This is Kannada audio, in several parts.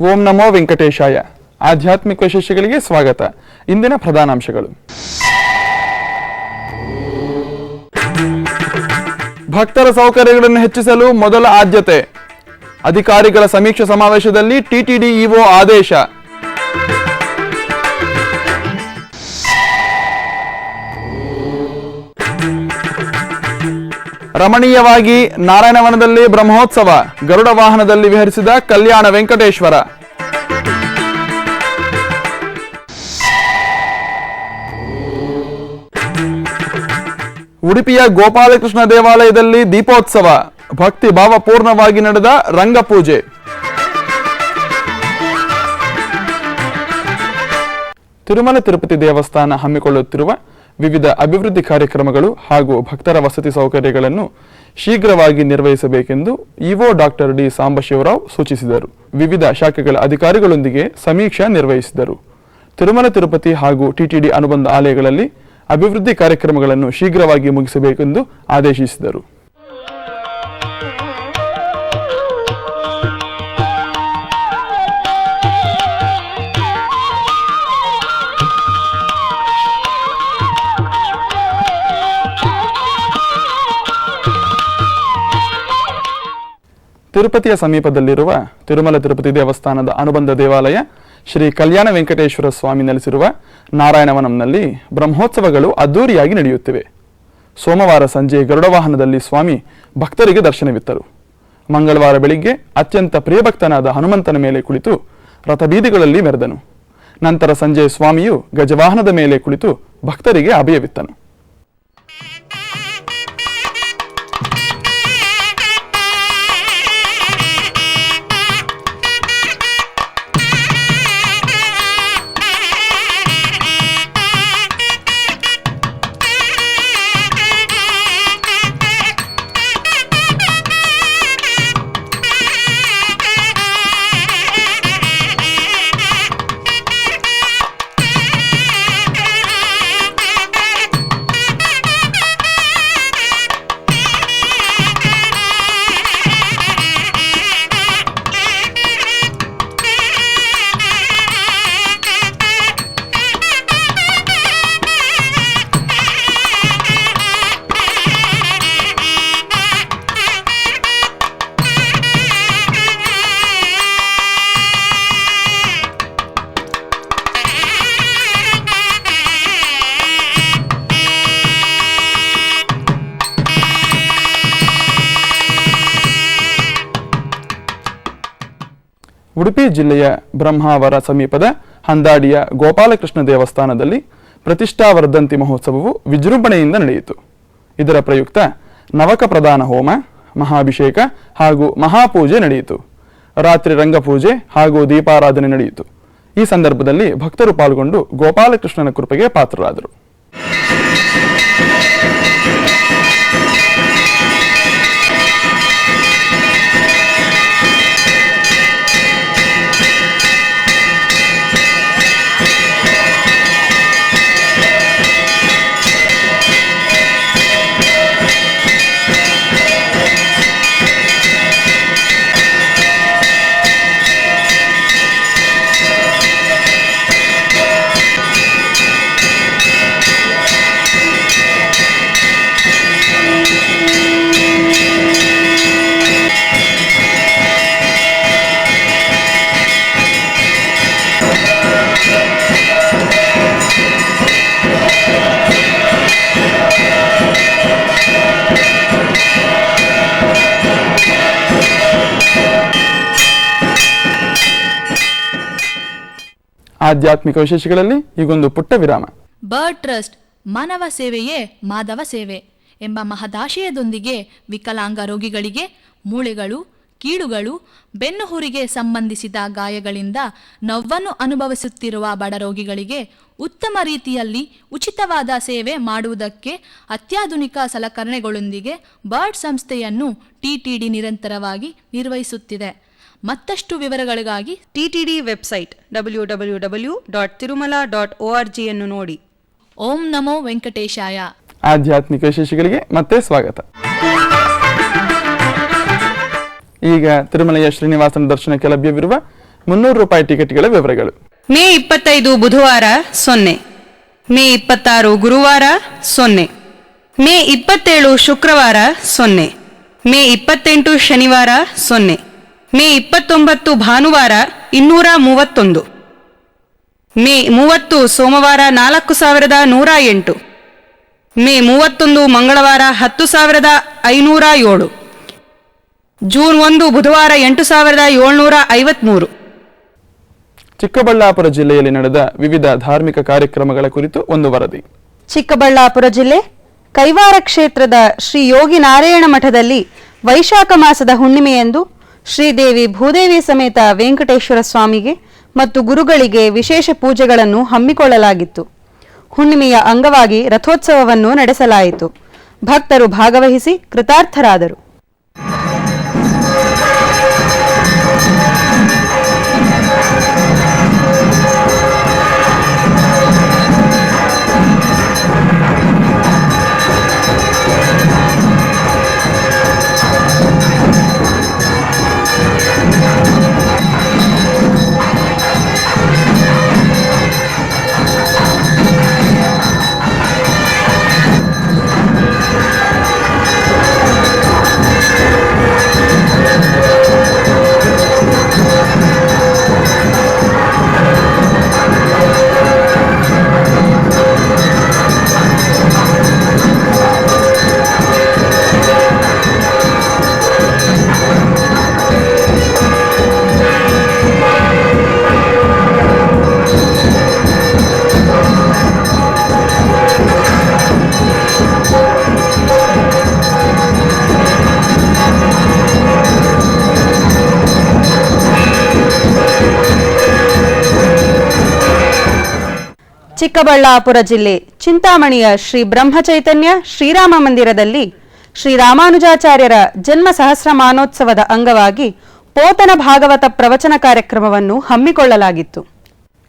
ಓಂ ನಮೋ ವೆಂಕಟೇಶಾಯ. ಆಧ್ಯಾತ್ಮಿಕ ವಿಶೇಷಗಳಿಗೆ ಸ್ವಾಗತ. ಇಂದಿನ ಪ್ರಧಾನಾಂಶಗಳು: ಭಕ್ತರ ಸೌಕರ್ಯಗಳನ್ನು ಹೆಚ್ಚಿಸಲು ಮೊದಲ ಆದ್ಯತೆ. ಅಧಿಕಾರಿಗಳ ಸಮೀಕ್ಷಾ ಸಮಾವೇಶದಲ್ಲಿ ಟಿಟಿಡಿ ಇಒ ಆದೇಶ. ರಮಣೀಯವಾಗಿ ನಾರಾಯಣವನದಲ್ಲಿ ಬ್ರಹ್ಮೋತ್ಸವ. ಗರುಡ ವಾಹನದಲ್ಲಿ ವಿಹರಿಸಿದ ಕಲ್ಯಾಣ ವೆಂಕಟೇಶ್ವರ. ಉಡುಪಿಯ ಗೋಪಾಲಕೃಷ್ಣ ದೇವಾಲಯದಲ್ಲಿ ದೀಪೋತ್ಸವ. ಭಕ್ತಿ ಭಾವಪೂರ್ಣವಾಗಿ ನಡೆದ ರಂಗಪೂಜೆ. ತಿರುಮಲ ತಿರುಪತಿ ದೇವಸ್ಥಾನ ಹಮ್ಮಿಕೊಳ್ಳುತ್ತಿರುವ ವಿವಿಧ ಅಭಿವೃದ್ಧಿ ಕಾರ್ಯಕ್ರಮಗಳು ಹಾಗೂ ಭಕ್ತರ ವಸತಿ ಸೌಕರ್ಯಗಳನ್ನು ಶೀಘ್ರವಾಗಿ ನಿರ್ವಹಿಸಬೇಕೆಂದು ಇಒ ಡಾಕ್ಟರ್ ಡಿ ಸಾಂಬಶಿವರಾವ್ ಸೂಚಿಸಿದರು. ವಿವಿಧ ಶಾಖೆಗಳ ಅಧಿಕಾರಿಗಳೊಂದಿಗೆ ಸಮೀಕ್ಷೆ ನಿರ್ವಹಿಸಿದರು. ತಿರುಮಲ ತಿರುಪತಿ ಹಾಗೂ ಟಿಟಿಡಿ ಅನುಬಂಧ ಆಲಯಗಳಲ್ಲಿ ಅಭಿವೃದ್ಧಿ ಕಾರ್ಯಕ್ರಮಗಳನ್ನು ಶೀಘ್ರವಾಗಿ ಮುಗಿಸಬೇಕೆಂದು ಆದೇಶಿಸಿದರು. ತಿರುಪತಿಯ ಸಮೀಪದಲ್ಲಿರುವ ತಿರುಮಲ ತಿರುಪತಿ ದೇವಸ್ಥಾನದ ಅನುಬಂಧ ದೇವಾಲಯ ಶ್ರೀ ಕಲ್ಯಾಣ ವೆಂಕಟೇಶ್ವರ ಸ್ವಾಮಿ ನೆಲೆಸಿರುವ ನಾರಾಯಣವನಂನಲ್ಲಿ ಬ್ರಹ್ಮೋತ್ಸವಗಳು ಅದ್ದೂರಿಯಾಗಿ ನಡೆಯುತ್ತಿವೆ. ಸೋಮವಾರ ಸಂಜೆ ಗರುಡ ವಾಹನದಲ್ಲಿ ಸ್ವಾಮಿ ಭಕ್ತರಿಗೆ ದರ್ಶನವಿತ್ತರು. ಮಂಗಳವಾರ ಬೆಳಿಗ್ಗೆ ಅತ್ಯಂತ ಪ್ರಿಯಭಕ್ತನಾದ ಹನುಮಂತನ ಮೇಲೆ ಕುಳಿತು ರಥಬೀದಿಗಳಲ್ಲಿ ಮೆರೆದನು. ನಂತರ ಸಂಜೆ ಸ್ವಾಮಿಯು ಗಜವಾಹನದ ಮೇಲೆ ಕುಳಿತು ಭಕ್ತರಿಗೆ ಅಭಯವಿತ್ತನು. ಉಡುಪಿ ಜಿಲ್ಲೆಯ ಬ್ರಹ್ಮಾವರ ಸಮೀಪದ ಹಂದಾಡಿಯ ಗೋಪಾಲಕೃಷ್ಣ ದೇವಸ್ಥಾನದಲ್ಲಿ ಪ್ರತಿಷ್ಠಾವರ್ಧಂತಿ ಮಹೋತ್ಸವವು ವಿಜೃಂಭಣೆಯಿಂದ ನಡೆಯಿತು. ಇದರ ಪ್ರಯುಕ್ತ ನವಕ ಪ್ರಧಾನ ಹೋಮ, ಮಹಾಭಿಷೇಕ ಹಾಗೂ ಮಹಾಪೂಜೆ ನಡೆಯಿತು. ರಾತ್ರಿ ರಂಗಪೂಜೆ ಹಾಗೂ ದೀಪಾರಾಧನೆ ನಡೆಯಿತು. ಈ ಸಂದರ್ಭದಲ್ಲಿ ಭಕ್ತರು ಪಾಲ್ಗೊಂಡು ಗೋಪಾಲಕೃಷ್ಣನ ಕೃಪೆಗೆ ಪಾತ್ರರಾದರು. ಆಧ್ಯಾತ್ಮಿಕ ವಿಶೇಷಗಳಲ್ಲಿ ಈಗೊಂದು ಪುಟ್ಟ ವಿರಾಮ. ಬರ್ಡ್ ಟ್ರಸ್ಟ್ ಮಾನವ ಸೇವೆಯೇ ಮಾಧವ ಸೇವೆ ಎಂಬ ಮಹದಾಶಯದೊಂದಿಗೆ ವಿಕಲಾಂಗ ರೋಗಿಗಳಿಗೆ ಮೂಳೆಗಳು, ಕೀಳುಗಳು, ಬೆನ್ನುಹುರಿಗೆ ಸಂಬಂಧಿಸಿದ ಗಾಯಗಳಿಂದ ನೋವನ್ನು ಅನುಭವಿಸುತ್ತಿರುವ ಬಡ ರೋಗಿಗಳಿಗೆ ಉತ್ತಮ ರೀತಿಯಲ್ಲಿ ಉಚಿತವಾದ ಸೇವೆ ಮಾಡುವುದಕ್ಕೆ ಅತ್ಯಾಧುನಿಕ ಸಲಕರಣೆಗಳೊಂದಿಗೆ ಬರ್ಡ್ ಸಂಸ್ಥೆಯನ್ನು ಟಿಟಿಡಿ ನಿರಂತರವಾಗಿ ನಿರ್ವಹಿಸುತ್ತಿದೆ. ಮತ್ತಷ್ಟು ವಿವರಗಳಿಗಾಗಿ ಟಿಟಿಡಿ ವೆಬ್ಸೈಟ್ www.tirumala.org ಅನ್ನು ನೋಡಿ. ಓಂ ನಮೋ ವೆಂಕಟೇಶಾಯ. ಆಧ್ಯಾತ್ಮಿಕ ವಿಶೇಷಗಳಿಗೆ ಮತ್ತೆ ಸ್ವಾಗತ. ಈಗ ತಿರುಮಲೆಯ ಶ್ರೀನಿವಾಸನ ದರ್ಶನಕ್ಕೆ ಲಭ್ಯವಿರುವ ₹300 ಟಿಕೆಟ್ಗಳ ವಿವರಗಳು. ಮೇ 25 ಬುಧವಾರ 0, ಮೇ 26 ಗುರುವಾರ 0, ಮೇ 27 ಶುಕ್ರವಾರ 0, ಮೇ 28 ಶನಿವಾರ 0, ಮೇ 29 ಭಾನುವಾರ 231, ಮೇ 30 ಸೋಮವಾರ 4108, ಮೇ 31 ಮಂಗಳವಾರ 10,507, ಜೂನ್ 1 ಬುಧವಾರ 8,753. ಚಿಕ್ಕಬಳ್ಳಾಪುರ ಜಿಲ್ಲೆಯಲ್ಲಿ ನಡೆದ ವಿವಿಧ ಧಾರ್ಮಿಕ ಕಾರ್ಯಕ್ರಮಗಳ ಕುರಿತು ಒಂದು ವರದಿ. ಚಿಕ್ಕಬಳ್ಳಾಪುರ ಜಿಲ್ಲೆ ಕೈವಾರ ಕ್ಷೇತ್ರದ ಶ್ರೀ ಯೋಗಿ ನಾರಾಯಣ ಮಠದಲ್ಲಿ ವೈಶಾಖ ಮಾಸದ ಹುಣ್ಣಿಮೆಯಂದು ಶ್ರೀದೇವಿ ಭೂದೇವಿ ಸಮೇತ ವೆಂಕಟೇಶ್ವರ ಸ್ವಾಮಿಗೆ ಮತ್ತು ಗುರುಗಳಿಗೆ ವಿಶೇಷ ಪೂಜೆಗಳನ್ನು ಹಮ್ಮಿಕೊಳ್ಳಲಾಗಿತ್ತು. ಹುಣ್ಣಿಮೆಯ ಅಂಗವಾಗಿ ರಥೋತ್ಸವವನ್ನು ನಡೆಸಲಾಯಿತು. ಭಕ್ತರು ಭಾಗವಹಿಸಿ ಕೃತಾರ್ಥರಾದರು. ಚಿಕ್ಕಬಳ್ಳಾಪುರ ಜಿಲ್ಲೆ ಚಿಂತಾಮಣಿಯ ಶ್ರೀ ಬ್ರಹ್ಮಚೈತನ್ಯ ಶ್ರೀರಾಮ ಮಂದಿರದಲ್ಲಿ ಶ್ರೀರಾಮಾನುಜಾಚಾರ್ಯರ ಜನ್ಮ ಸಹಸ್ರಮಾನೋತ್ಸವದ ಅಂಗವಾಗಿ ಪೋತನ ಭಾಗವತ ಪ್ರವಚನ ಕಾರ್ಯಕ್ರಮವನ್ನು ಹಮ್ಮಿಕೊಳ್ಳಲಾಗಿತ್ತು.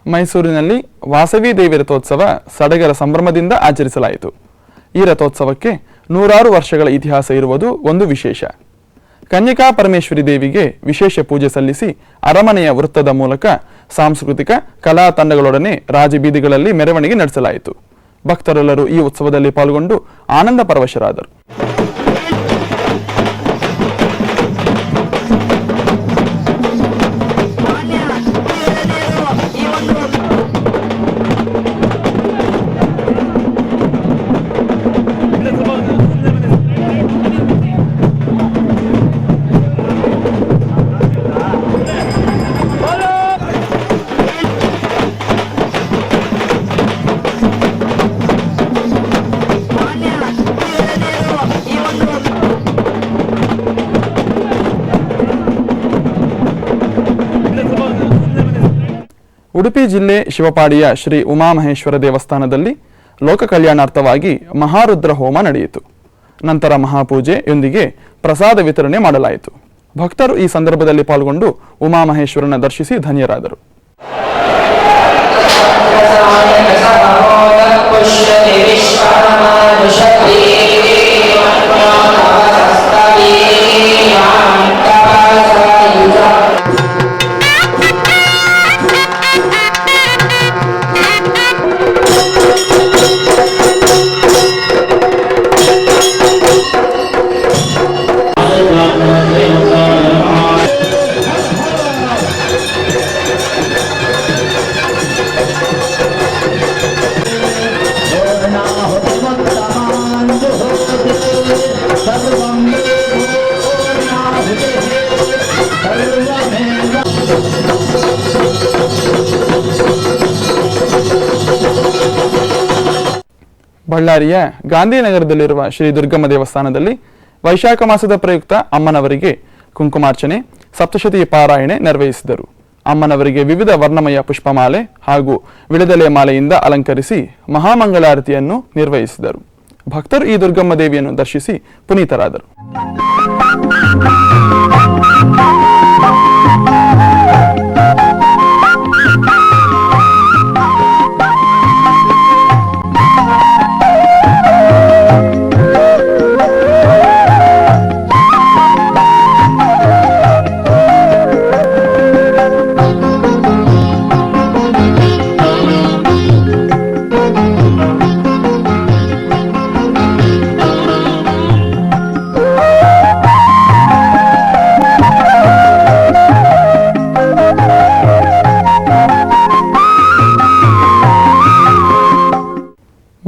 ಮೈಸೂರಿನಲ್ಲಿ ವಾಸವಿ ದೇವಿ ರಥೋತ್ಸವ ಸಡಗರ ಸಂಭ್ರಮದಿಂದ ಆಚರಿಸಲಾಯಿತು. ಈ ರಥೋತ್ಸವಕ್ಕೆ 100 ವರ್ಷಗಳ ಇತಿಹಾಸ ಇರುವುದು ಒಂದು ವಿಶೇಷ. ಕನ್ಯಕಾ ಪರಮೇಶ್ವರಿ ದೇವಿಗೆ ವಿಶೇಷ ಪೂಜೆ ಸಲ್ಲಿಸಿ ಅರಮನೆಯ ವೃತ್ತದ ಮೂಲಕ ಸಾಂಸ್ಕೃತಿಕ ಕಲಾ ತಂಡಗಳೊಡನೆ ರಾಜಬೀದಿಗಳಲ್ಲಿ ಮೆರವಣಿಗೆ ನಡೆಸಲಾಯಿತು. ಭಕ್ತರೆಲ್ಲರೂ ಈ ಉತ್ಸವದಲ್ಲಿ ಪಾಲ್ಗೊಂಡು ಆನಂದ ಪರವಶರಾದರು. ಉಡುಪಿ ಜಿಲ್ಲೆ ಶಿವಪಾಡಿಯ ಶ್ರೀ ಉಮಾಮಹೇಶ್ವರ ದೇವಸ್ಥಾನದಲ್ಲಿ ಲೋಕ ಕಲ್ಯಾಣಾರ್ಥವಾಗಿ ಮಹಾರುದ್ರ ಹೋಮ ನಡೆಯಿತು. ನಂತರ ಮಹಾಪೂಜೆಯೊಂದಿಗೆ ಪ್ರಸಾದ ವಿತರಣೆ ಮಾಡಲಾಯಿತು. ಭಕ್ತರು ಈ ಸಂದರ್ಭದಲ್ಲಿ ಪಾಲ್ಗೊಂಡು ಉಮಾಮಹೇಶ್ವರನ ದರ್ಶಿಸಿ ಧನ್ಯರಾದರು. ಬಳ್ಳಾರಿಯ ಗಾಂಧಿನಗರದಲ್ಲಿರುವ ಶ್ರೀ ದುರ್ಗಮ್ಮ ದೇವಸ್ಥಾನದಲ್ಲಿ ವೈಶಾಖ ಮಾಸದ ಪ್ರಯುಕ್ತ ಅಮ್ಮನವರಿಗೆ ಕುಂಕುಮಾರ್ಚನೆ, ಸಪ್ತಶತಿ ಪಾರಾಯಣೆ ನಿರ್ವಹಿಸಿದರು. ಅಮ್ಮನವರಿಗೆ ವಿವಿಧ ವರ್ಣಮಯ ಪುಷ್ಪಮಾಲೆ ಹಾಗೂ ವಿಳೆದೆಲೆ ಮಾಲೆಯಿಂದ ಅಲಂಕರಿಸಿ ಮಹಾಮಂಗಳಾರತಿಯನ್ನು ನಿರ್ವಹಿಸಿದರು. ಭಕ್ತರು ಈ ದುರ್ಗಮ್ಮ ದೇವಿಯನ್ನು ದರ್ಶಿಸಿ ಪುನೀತರಾದರು.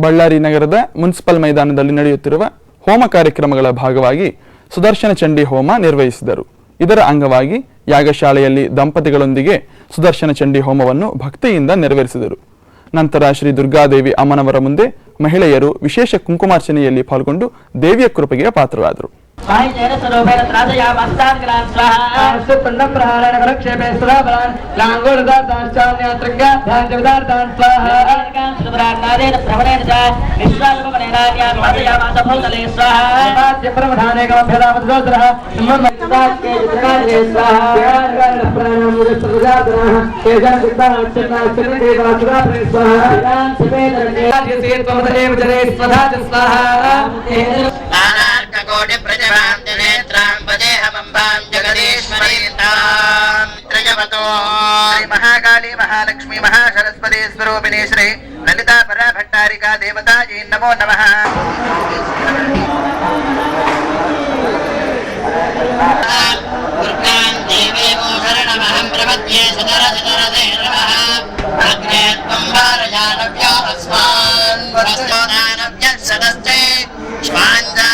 ಬಳ್ಳಾರಿ ನಗರದ ಮುನ್ಸಿಪಲ್ ಮೈದಾನದಲ್ಲಿ ನಡೆಯುತ್ತಿರುವ ಹೋಮ ಕಾರ್ಯಕ್ರಮಗಳ ಭಾಗವಾಗಿ ಸುದರ್ಶನ ಚಂಡಿ ಹೋಮ ನಿರ್ವಹಿಸಿದರು. ಇದರ ಅಂಗವಾಗಿ ಯಾಗಶಾಲೆಯಲ್ಲಿ ದಂಪತಿಗಳೊಂದಿಗೆ ಸುದರ್ಶನ ಚಂಡಿ ಹೋಮವನ್ನು ಭಕ್ತಿಯಿಂದ ನೆರವೇರಿಸಿದರು. ನಂತರ ಶ್ರೀ ದುರ್ಗಾದೇವಿ ಅಮ್ಮನವರ ಮುಂದೆ ಮಹಿಳೆಯರು ವಿಶೇಷ ಕುಂಕುಮಾರ್ಚನೆಯಲ್ಲಿ ಪಾಲ್ಗೊಂಡು ದೇವಿಯ ಕೃಪೆಗೆ ಪಾತ್ರರಾದರು. कोटि प्रजभान्तिनेत्रां पदेहमम्बां जगदीश्वरीतां त्रयवतो श्री महाकाली महालक्ष्मी महासरस्वती स्वरूपिणी श्री ललिता परा भट्टारिका देवताजी नमो नमः. दुर्गां देवीं शरणमहं प्रपद्ये सदरसदरसे नमः. अग्ने त्वं भारजानव्यो अस्मान् वरस्तानव्यः सदस्ते स्वाञ्जा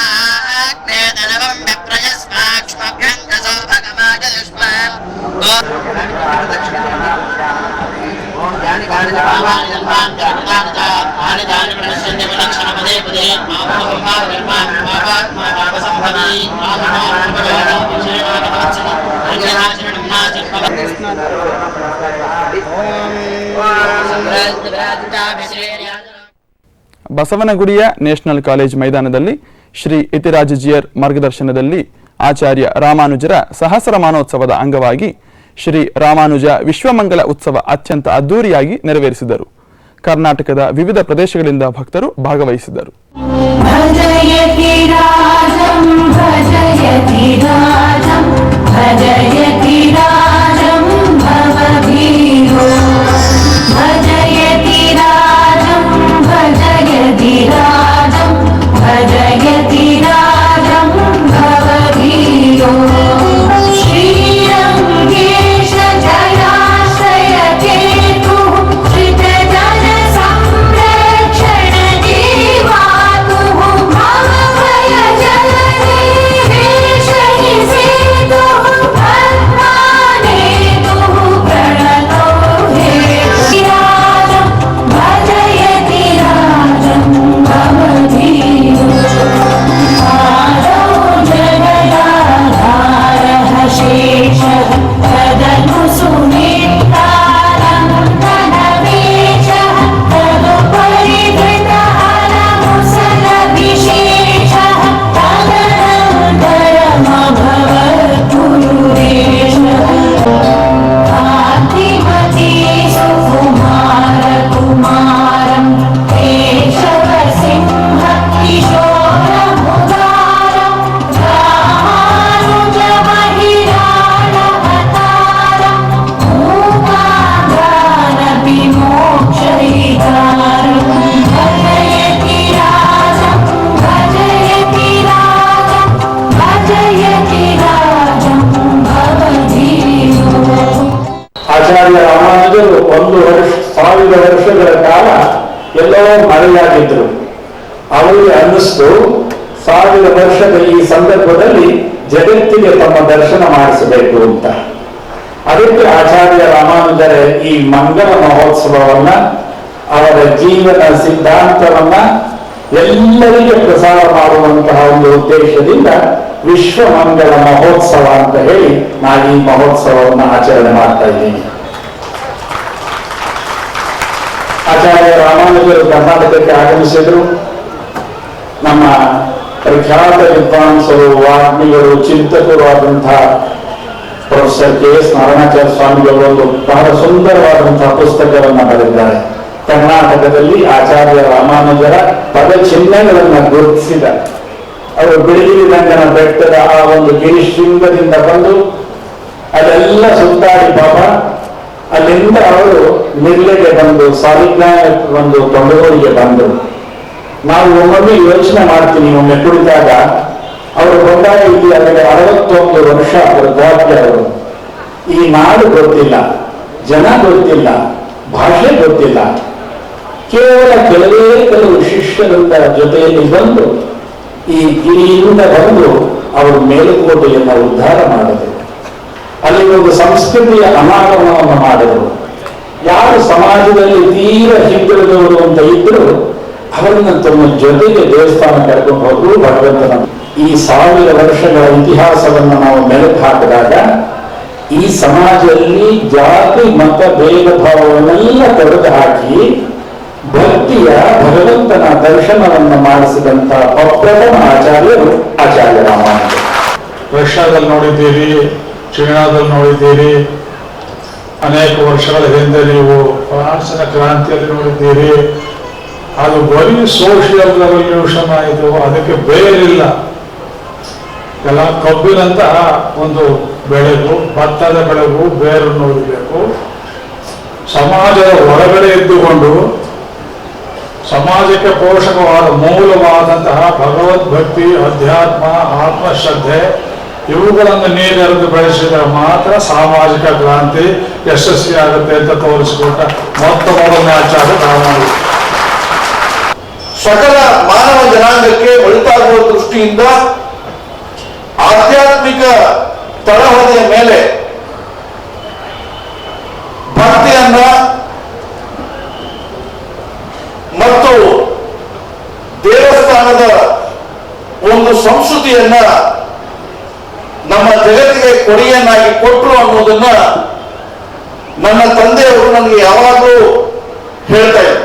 ಬಸವನಗುಡಿಯ ನ್ಯಾಷನಲ್ ಕಾಲೇಜ್ ಮೈದಾನದಲ್ಲಿ ಶ್ರೀ ಯತಿರಾಜಜಿಯರ್ ಮಾರ್ಗದರ್ಶನದಲ್ಲಿ ಆಚಾರ್ಯ ರಾಮಾನುಜರ ಸಹಸ್ರಮಾನೋತ್ಸವದ ಅಂಗವಾಗಿ ಶ್ರೀ ರಾಮಾನುಜ ವಿಶ್ವಮಂಗಲ ಉತ್ಸವ ಅತ್ಯಂತ ಅದ್ದೂರಿಯಾಗಿ ನೆರವೇರಿಸಿದರು. ಕರ್ನಾಟಕದ ವಿವಿಧ ಪ್ರದೇಶಗಳಿಂದ ಭಕ್ತರು ಭಾಗವಹಿಸಿದ್ದರು. ಆಚಾರ್ಯ ರಾಮಾನುಜರು 1000 ವರ್ಷಗಳ ಕಾಲ ಎಲ್ಲೋ ಮರೆಯಾಗಿದ್ರು. ಅವರಿಗೆ ಅನ್ನಿಸ್ತು 1000 ವರ್ಷದ ಈ ಸಂದರ್ಭದಲ್ಲಿ ಜಗತ್ತಿಗೆ ತಮ್ಮ ದರ್ಶನ ಮಾಡಿಸಬೇಕು ಅಂತ. ಅದಕ್ಕೆ ಆಚಾರ್ಯ ರಾಮಾನುಜರ ಈ ಮಂಗಲ ಮಹೋತ್ಸವವನ್ನ, ಅವರ ಜೀವನ ಸಿದ್ಧಾಂತವನ್ನ ಎಲ್ಲರಿಗೆ ಪ್ರಸಾರ ಮಾಡುವಂತಹ ಒಂದು ಉದ್ದೇಶದಿಂದ ವಿಶ್ವ ಮಂಗಲ ಮಹೋತ್ಸವ ಅಂತ ಹೇಳಿ ನಾನು ಈ ಮಹೋತ್ಸವವನ್ನು ಆಚರಣೆ ಮಾಡ್ತಾ ಇದ್ದೀನಿ. ಆಚಾರ್ಯ ರಾಮಾನುಜರು ಕರ್ನಾಟಕಕ್ಕೆ ಆಗಮಿಸಿದ್ರು. ನಮ್ಮ ಪ್ರಖ್ಯಾತ ವಿದ್ವಾಂಸರು, ವಾಗ್ಮಿಗಳು, ಚಿಂತಕರು ಆದಂತಹ ಪ್ರೊಫೆಸರ್ ಕೆ.ಎಸ್. ನಾರಾಯಣಾಚಾರ್ಯ ಸ್ವಾಮಿಗಳು ಒಂದು ಬಹಳ ಸುಂದರವಾದಂತಹ ಪುಸ್ತಕವನ್ನು ಬರೆದಿದ್ದಾರೆ. ಕರ್ನಾಟಕದಲ್ಲಿ ಆಚಾರ್ಯ ರಾಮಾನುಜರ ಪದ ಚಿಹ್ನೆಗಳನ್ನು ಗುರುತಿಸಿದ ಅವರು ಬಿಳಿಗಿರಿ ರಂಗನ ಬೆಟ್ಟದ ಆ ಒಂದು ಗಿರಿಶೃಂಗದಿಂದ ಬಂದು ಅದೆಲ್ಲ ಸುತ್ತಾಡಿ ಪಾಪ ಅಲ್ಲಿಂದ ಅವರು ನಿರ್ಲೆಗೆ ಬಂದು ಸಾಲಿಗ್ರಾಮಕ್ಕೆ ಬಂದು ತೊಂಡಗೋಡಿಗೆ ಬಂದರು. ನಾವು ಒಮ್ಮೊಮ್ಮೆ ಯೋಚನೆ ಮಾಡ್ತೀನಿ, ಒಮ್ಮೆ ಕುಳಿತಾಗ ಅವರು ಬಂದಾಗ ಇಲ್ಲಿ ಅವರಿಗೆ 61 ವರ್ಷ ವೃದ್ಧಾಪ್ಯ. ಅವರು ಈ ನಾಡು ಗೊತ್ತಿಲ್ಲ, ಜನ ಗೊತ್ತಿಲ್ಲ, ಭಾಷೆ ಗೊತ್ತಿಲ್ಲ, ಕೇವಲ ಕೆಲವು ಶಿಷ್ಯರಿಂದ ಜೊತೆಯಲ್ಲಿ ಬಂದು ಈ ಗಿರಿಯಿಂದ ಬಂದು ಅವರು ಮೇಲುಕೋಟೆಯನ್ನು ಉದ್ಧಾರ ಮಾಡಿದರು. ಅಲ್ಲಿ ಒಂದು ಸಂಸ್ಕೃತಿಯ ಅನಾಗಮನವನ್ನು ಮಾಡಿದರು. ಯಾರು ಸಮಾಜದಲ್ಲಿ ತೀರ ಹಿಂದುಳಿದವರು ಅಂತ ಇದ್ರು ಅವರನ್ನ ತಮ್ಮ ಜೊತೆಗೆ ದೇವಸ್ಥಾನ ಕರ್ಕೊಂಡು ಹೋದ್ರು. ಭಗವಂತನ ಈ 1000 ವರ್ಷಗಳ ಇತಿಹಾಸವನ್ನು ನಾವು ಮೆಲುಕು ಹಾಕಿದಾಗ ಈ ಸಮಾಜದಲ್ಲಿ ಜಾತಿ ಮತ ಭೇದ ಭಾವವನ್ನೆಲ್ಲ ತೊಡೆದು ಹಾಕಿ ಭಕ್ತಿಯ ಭಗವಂತನ ದರ್ಶನವನ್ನು ಮಾಡಿಸಿದಂತ ಪ್ರಪ್ರಥಮ ಆಚಾರ್ಯರು ಆಚಾರ್ಯ ರಾಮಾನುಜರು. ರಷ್ಯಾದಲ್ಲಿ ನೋಡಿದ್ದೀರಿ, ಚೀನಾದಲ್ಲಿ ನೋಡಿದ್ದೀರಿ, ಅನೇಕ ವರ್ಷಗಳ ಹಿಂದೆ ನೀವು ಫ್ರಾನ್ಸಿನ ಕ್ರಾಂತಿಯಲ್ಲಿ ನೋಡಿದ್ದೀರಿ. ಅದು ಬರೀ ಸೋಷಿಯಲ್ ರೆವಲ್ಯೂಷನ್ ಆಯಿತು, ಅದಕ್ಕೆ ಬೇರಿಲ್ಲ. ಎಲ್ಲ ಕಬ್ಬಿನಂತಹ ಒಂದು ಬೆಳೆಗೂ ಭತ್ತದ ಬೆಳೆಗೂ ಬೇರನ್ನು ನೋಡಬೇಕು. ಸಮಾಜದ ಹೊರಗಡೆ ಇದ್ದುಕೊಂಡು ಸಮಾಜಕ್ಕೆ ಪೋಷಕವಾದ ಮೂಲವಾದಂತಹ ಭಗವದ್ಭಕ್ತಿ, ಅಧ್ಯಾತ್ಮ, ಆತ್ಮಶ್ರದ್ಧೆ ಇವುಗಳನ್ನು ನೀರೆರೆದು ಬೆಳೆಸಿದರೆ ಮಾತ್ರ ಸಾಮಾಜಿಕ ಕ್ರಾಂತಿ ಯಶಸ್ವಿಯಾಗುತ್ತೆ ಅಂತ ತೋರಿಸಿಕೊಟ್ಟ ಮೊತ್ತ ಮೊದಲನೇ ಆಚಾರ್ಯ ರಾಮಾನುಜರು. ಸಕಲ ಮಾನವ ಜನಾಂಗಕ್ಕೆ ಒಳಿತಾಗುವ ದೃಷ್ಟಿಯಿಂದ ಆಧ್ಯಾತ್ಮಿಕ ತಳಹದಿಯ ಮೇಲೆ ಭಕ್ತಿಯನ್ನ ಮತ್ತು ದೇವಸ್ಥಾನದ ಒಂದು ಸಂಸ್ಕೃತಿಯನ್ನ ನಮ್ಮ ಜಗತ್ತಿಗೆ ಕೊಡುಗೆಯನ್ನಾಗಿ ಕೊಟ್ಟರು ಅನ್ನೋದನ್ನ ನನ್ನ ತಂದೆಯವರು ನನಗೆ ಯಾವಾಗಲೂ ಹೇಳ್ತಾ ಇದ್ರು.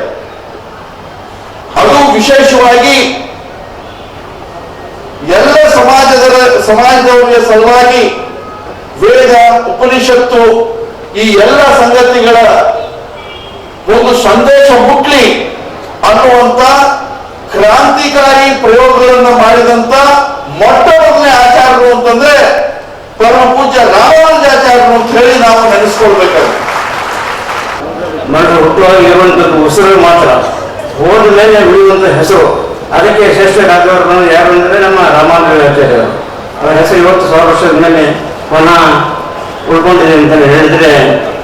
ಅದು ವಿಶೇಷವಾಗಿ ಎಲ್ಲ ಸಮಾಜದವರಿಗೆ ಸಲುವಾಗಿ ವೇದ, ಉಪನಿಷತ್ತು ಈ ಎಲ್ಲ ಸಂಗತಿಗಳ ಒಂದು ಸಂದೇಶ ಮುಟ್ಲಿ ಅನ್ನುವಂತ ಕ್ರಾಂತಿಕಾರಿ ಪ್ರಯೋಗಗಳನ್ನು ಮಾಡಿದಂತ ಮೊಟ್ಟ ಮೊದಲನೇ ಆಚಾರ್ಯರು ಅಂತಂದ್ರೆ ಪರಮ ಪೂಜ್ಯ ರಾಮಾನುಜಾಚಾರ್ಯರು ಅಂತ ಹೇಳಿ ನಾವು ನೆನೆಸ್ಕೊಳ್ಬೇಕಾಗುತ್ತೆ. ಮನುಷ್ಯ ಹುಟ್ಟುವಾಗಿ ಇರುವಂತದ್ದು ಉಸಿರು ಮಾತ್ರ, ಹೋದ ಮೇಲೆ ಉಳಿಯುವಂತ ಹೆಸರು. ಅದಕ್ಕೆ ಶ್ರೇಷ್ಠ ರಾಜವರು ಯಾರು ಅಂದರೆ ನಮ್ಮ ರಾಮಾನುಜಾಚಾರ್ಯರು. ಅವರ ಹೆಸರು ಇವತ್ತು 1000 ವರ್ಷದ ಮೇಲೆ ಪುನಃ ಉಳ್ಕೊಂಡಿದೆ ಅಂತ ಹೇಳಿದ್ರೆ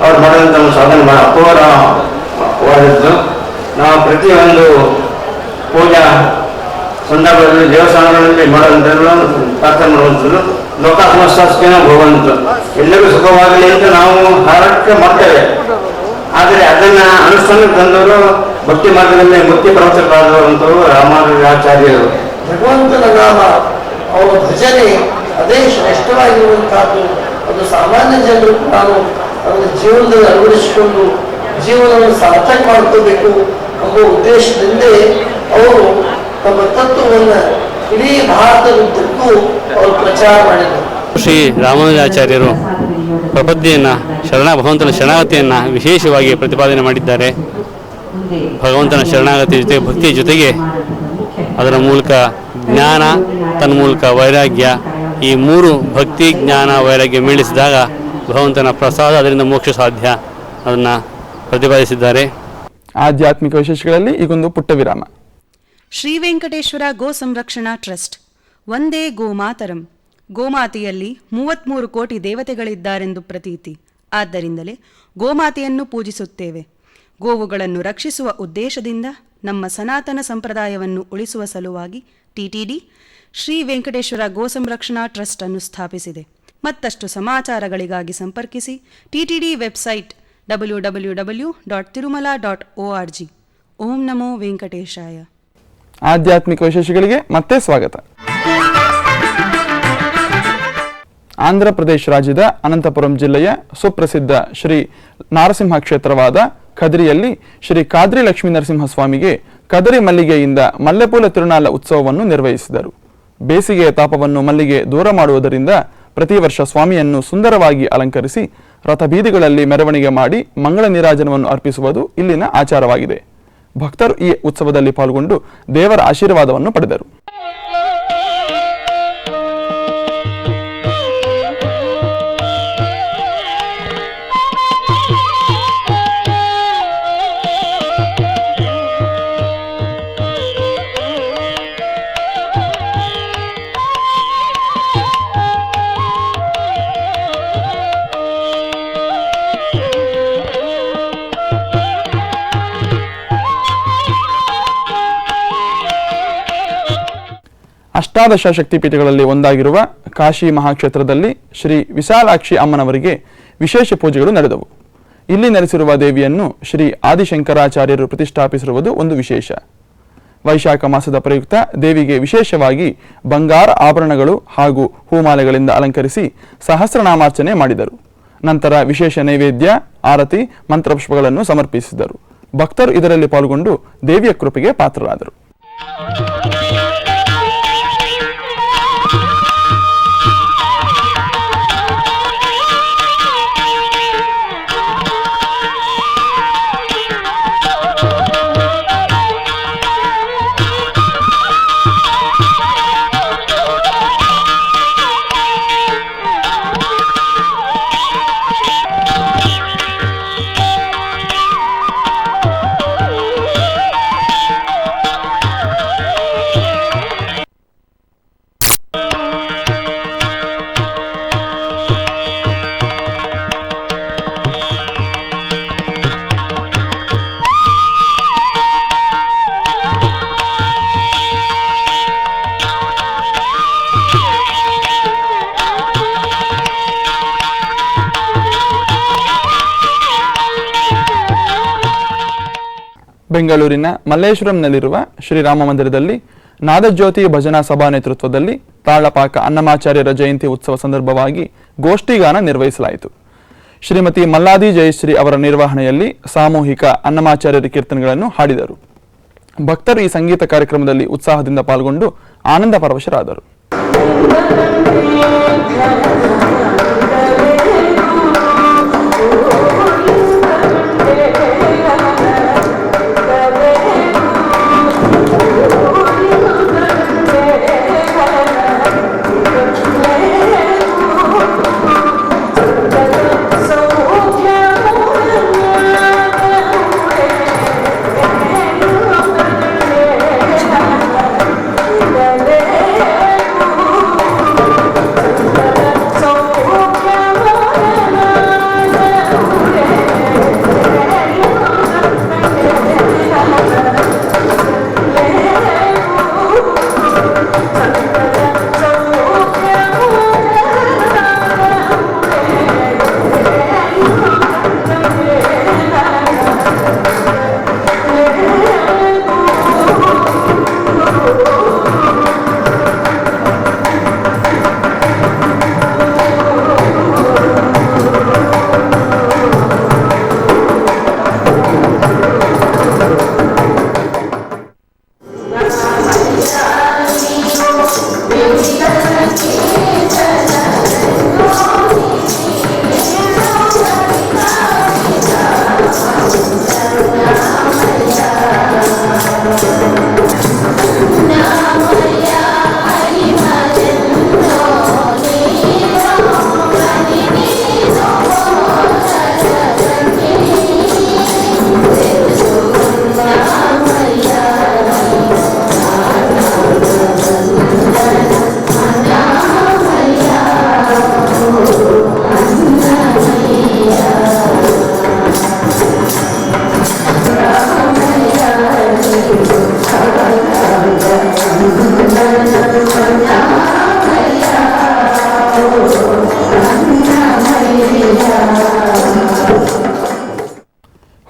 ಅವ್ರು ಮಾಡಿದಂಥ ಒಂದು ಸಾಧನೆ ಅಪೂರ್ವವಾದದ್ದು. ನಾವು ಪ್ರತಿಯೊಂದು ಪೂಜಾ ಸಂದರ್ಭದಲ್ಲಿ ದೇವಸ್ಥಾನಗಳಲ್ಲಿ ಮಾಡುವಂಥದ್ದು, ಪ್ರಾರ್ಥನೆ ಮಾಡುವಂಥದ್ದು ಲೋಕಾತ್ಮಸ್ಥೇನೋ ಭಗವಂತ ಎಲ್ಲರಿಗೂ ಸುಖವಾಗಲಿ ಅಂತ ನಾವು ಹಾರಕ್ಕೆ ಮಾಡ್ತೇವೆ. ಆದರೆ ಅದನ್ನ ಅನುಷ್ಠಾನಕ್ಕೆ ತಂದವರು ಭಕ್ತಿ ಮಾರ್ಗದಲ್ಲಿ ಮುಕ್ತಿ ಪ್ರವರ್ತಕರಾದವರು ರಾಮಾನುಜಾಚಾರ್ಯರು. ಭಗವಂತನ ನಾಮ, ಅವರ ಭಜನೆ ಅದೇ ಶ್ರೇಷ್ಠವಾಗಿರುವಂತಹದ್ದು. ಅದು ಸಾಮಾನ್ಯ ಜನರು ನಾನು ಅವರ ಜೀವನದಲ್ಲಿ ಅಳವಡಿಸಿಕೊಂಡು ಜೀವನವನ್ನು ಸಾರ್ಥಕ ಮಾಡ್ಕೋಬೇಕು ಎಂಬ ಉದ್ದೇಶದಿಂದೇ ಅವರು ತಮ್ಮ ತತ್ವವನ್ನು ಇಡೀ ಭಾರತದುದ್ದಕ್ಕೂ ಅವರು ಪ್ರಚಾರ ಮಾಡಿದರು. ಶ್ರೀ ರಾಮಾನುಜಾಚಾರ್ಯರು ಪ್ರಪತ್ತಿಯನ್ನು ಭಗವಂತನ ಶರಣಾಗತಿಯನ್ನು ವಿಶೇಷವಾಗಿ ಪ್ರತಿಪಾದನೆ ಮಾಡಿದ್ದಾರೆ. ಭಗವಂತನ ಶರಣಾಗತಿ ಜೊತೆ ಭಕ್ತಿ ಜೊತೆಗೆ ಅದರ ಮೂಲಕ ಜ್ಞಾನ, ತನ್ಮೂಲಕ ವೈರಾಗ್ಯ, ಈ 3 ಭಕ್ತಿ, ಜ್ಞಾನ, ವೈರಾಗ್ಯ ಮೇಳಿಸಿದಾಗ ಭಗವಂತನ ಪ್ರಸಾದ, ಅದರಿಂದ ಮೋಕ್ಷ ಸಾಧ್ಯ, ಅದನ್ನು ಪ್ರತಿಪಾದಿಸಿದ್ದಾರೆ. ಆಧ್ಯಾತ್ಮಿಕ ವಿಶೇಷಗಳಲ್ಲಿ ಈಗೊಂದು ಪುಟ್ಟ ವಿರಾಮ. ಶ್ರೀ ವೆಂಕಟೇಶ್ವರ ಗೋ ಸಂರಕ್ಷಣಾ ಟ್ರಸ್ಟ್ ಒಂದೇ ಗೋಮಾತರಂ. ಗೋಮಾತೆಯಲ್ಲಿ 33 ಕೋಟಿ ದೇವತೆಗಳಿದ್ದಾರೆಂದು ಪ್ರತೀತಿ. ಆದ್ದರಿಂದಲೇ ಗೋಮಾತೆಯನ್ನು ಪೂಜಿಸುತ್ತೇವೆ. ಗೋವುಗಳನ್ನು ರಕ್ಷಿಸುವ ಉದ್ದೇಶದಿಂದ ನಮ್ಮ ಸನಾತನ ಸಂಪ್ರದಾಯವನ್ನು ಉಳಿಸುವ ಸಲುವಾಗಿ ಟಿಟಿಡಿ ಶ್ರೀ ವೆಂಕಟೇಶ್ವರ ಗೋ ಸಂರಕ್ಷಣಾ ಟ್ರಸ್ಟ್ ಅನ್ನು ಸ್ಥಾಪಿಸಿದೆ. ಮತ್ತಷ್ಟು ಸಮಾಚಾರಗಳಿಗಾಗಿ ಸಂಪರ್ಕಿಸಿ ಟಿಟಿಡಿ ವೆಬ್ಸೈಟ್ www.tirumala.org. ಓಂ ನಮೋ ವೆಂಕಟೇಶಾಯ. ಆಧ್ಯಾತ್ಮಿಕ ವಿಶೇಷಗಳಿಗೆ ಮತ್ತೆ ಸ್ವಾಗತ. ಆಂಧ್ರ ಪ್ರದೇಶ ರಾಜ್ಯದ ಅನಂತಪುರಂ ಜಿಲ್ಲೆಯ ಸುಪ್ರಸಿದ್ಧ ಶ್ರೀ ನಾರಸಿಂಹ ಕ್ಷೇತ್ರವಾದ ಕದ್ರಿಯಲ್ಲಿ ಶ್ರೀ ಕಾದ್ರಿ ಲಕ್ಷ್ಮೀ ನರಸಿಂಹಸ್ವಾಮಿಗೆ ಕದರಿ ಮಲ್ಲಿಗೆಯಿಂದ ಮಲ್ಲೆಪೂಲ ತಿರುನಾಳ ಉತ್ಸವವನ್ನು ನಿರ್ವಹಿಸಿದರು. ಬೇಸಿಗೆಯ ತಾಪವನ್ನು ಮಲ್ಲಿಗೆ ದೂರ ಮಾಡುವುದರಿಂದ ಪ್ರತಿ ವರ್ಷ ಸ್ವಾಮಿಯನ್ನು ಸುಂದರವಾಗಿ ಅಲಂಕರಿಸಿ ರಥಬೀದಿಗಳಲ್ಲಿ ಮೆರವಣಿಗೆ ಮಾಡಿ ಮಂಗಳ ನೀರಾಜನವನ್ನು ಅರ್ಪಿಸುವುದು ಇಲ್ಲಿನ ಆಚಾರವಾಗಿದೆ. ಭಕ್ತರು ಈ ಉತ್ಸವದಲ್ಲಿ ಪಾಲ್ಗೊಂಡು ದೇವರ ಆಶೀರ್ವಾದವನ್ನು ಪಡೆದರು. ಅಷ್ಟಾದಶ ಶಕ್ತಿಪೀಠಗಳಲ್ಲಿ ಒಂದಾಗಿರುವ ಕಾಶಿ ಮಹಾಕ್ಷೇತ್ರದಲ್ಲಿ ಶ್ರೀ ವಿಶಾಲಾಕ್ಷಿ ಅಮ್ಮನವರಿಗೆ ವಿಶೇಷ ಪೂಜೆಗಳು ನಡೆದವು. ಇಲ್ಲಿ ನೆಲೆಸಿರುವ ದೇವಿಯನ್ನು ಶ್ರೀ ಆದಿಶಂಕರಾಚಾರ್ಯರು ಪ್ರತಿಷ್ಠಾಪಿಸಿರುವುದು ಒಂದು ವಿಶೇಷ. ವೈಶಾಖ ಮಾಸದ ಪ್ರಯುಕ್ತ ದೇವಿಗೆ ವಿಶೇಷವಾಗಿ ಬಂಗಾರ ಆಭರಣಗಳು ಹಾಗೂ ಹೂಮಾಲೆಗಳಿಂದ ಅಲಂಕರಿಸಿ ಸಹಸ್ರನಾಮಾರ್ಚನೆ ಮಾಡಿದರು. ನಂತರ ವಿಶೇಷ ನೈವೇದ್ಯ, ಆರತಿ, ಮಂತ್ರಪುಷ್ಪಗಳನ್ನು ಸಮರ್ಪಿಸಿದರು. ಭಕ್ತರು ಇದರಲ್ಲಿ ಪಾಲ್ಗೊಂಡು ದೇವಿಯ ಕೃಪೆಗೆ ಪಾತ್ರರಾದರು. ಬೆಂಗಳೂರಿನ ಮಲ್ಲೇಶ್ವರಂನಲ್ಲಿರುವ ಶ್ರೀರಾಮ ಮಂದಿರದಲ್ಲಿ ನಾದಜ್ಯೋತಿ ಭಜನಾ ಸಭಾ ನೇತೃತ್ವದಲ್ಲಿ ತಾಳಪಾಕ ಅನ್ನಮಾಚಾರ್ಯರ ಜಯಂತಿ ಉತ್ಸವ ಸಂದರ್ಭವಾಗಿ ಗೋಷ್ಠಿಗಾನ ನಿರ್ವಹಿಸಲಾಯಿತು. ಶ್ರೀಮತಿ ಮಲ್ಲಾದಿ ಜಯಶ್ರೀ ಅವರ ನಿರ್ವಹಣೆಯಲ್ಲಿ ಸಾಮೂಹಿಕ ಅನ್ನಮಾಚಾರ್ಯರ ಕೀರ್ತನೆಗಳನ್ನು ಹಾಡಿದರು. ಭಕ್ತರು ಈ ಸಂಗೀತ ಕಾರ್ಯಕ್ರಮದಲ್ಲಿ ಉತ್ಸಾಹದಿಂದ ಪಾಲ್ಗೊಂಡು ಆನಂದ ಪರವಶರಾದರು.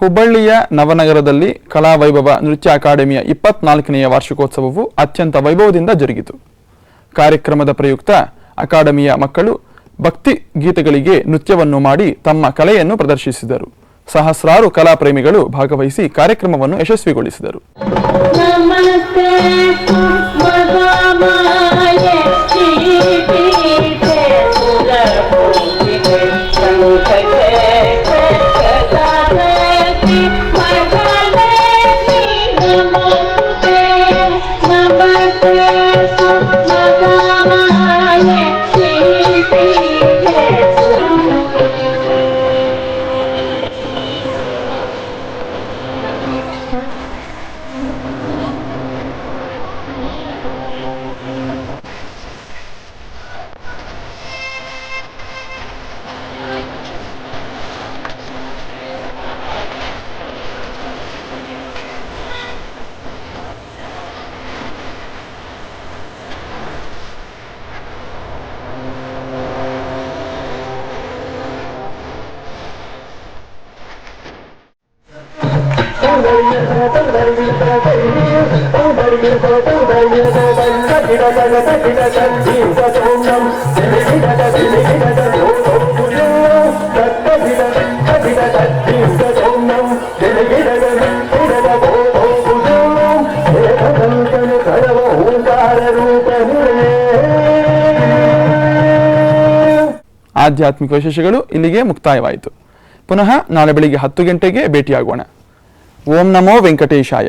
ಹುಬ್ಬಳ್ಳಿಯ ನವನಗರದಲ್ಲಿ ಕಲಾವೈಭವ ನೃತ್ಯ ಅಕಾಡೆಮಿಯ 24ನೆಯ ವಾರ್ಷಿಕೋತ್ಸವವು ಅತ್ಯಂತ ವೈಭವದಿಂದ ಜರುಗಿತು. ಕಾರ್ಯಕ್ರಮದ ಪ್ರಯುಕ್ತ ಅಕಾಡೆಮಿಯ ಮಕ್ಕಳು ಭಕ್ತಿ ಗೀತೆಗಳಿಗೆ ನೃತ್ಯವನ್ನು ಮಾಡಿ ತಮ್ಮ ಕಲೆಯನ್ನು ಪ್ರದರ್ಶಿಸಿದರು. ಸಹಸ್ರಾರು ಕಲಾಪ್ರೇಮಿಗಳು ಭಾಗವಹಿಸಿ ಕಾರ್ಯಕ್ರಮವನ್ನು ಯಶಸ್ವಿಗೊಳಿಸಿದರು. ಆಧ್ಯಾತ್ಮಿಕ ವಿಶೇಷಗಳು ಇಲ್ಲಿಗೆ ಮುಕ್ತಾಯವಾಯಿತು. ಪುನಃ ನಾಳೆ ಬೆಳಿಗ್ಗೆ 10 ಗಂಟೆಗೆ ಭೇಟಿಯಾಗೋಣ. ಓಂ ನಮೋ ವೆಂಕಟೇಶಾಯ.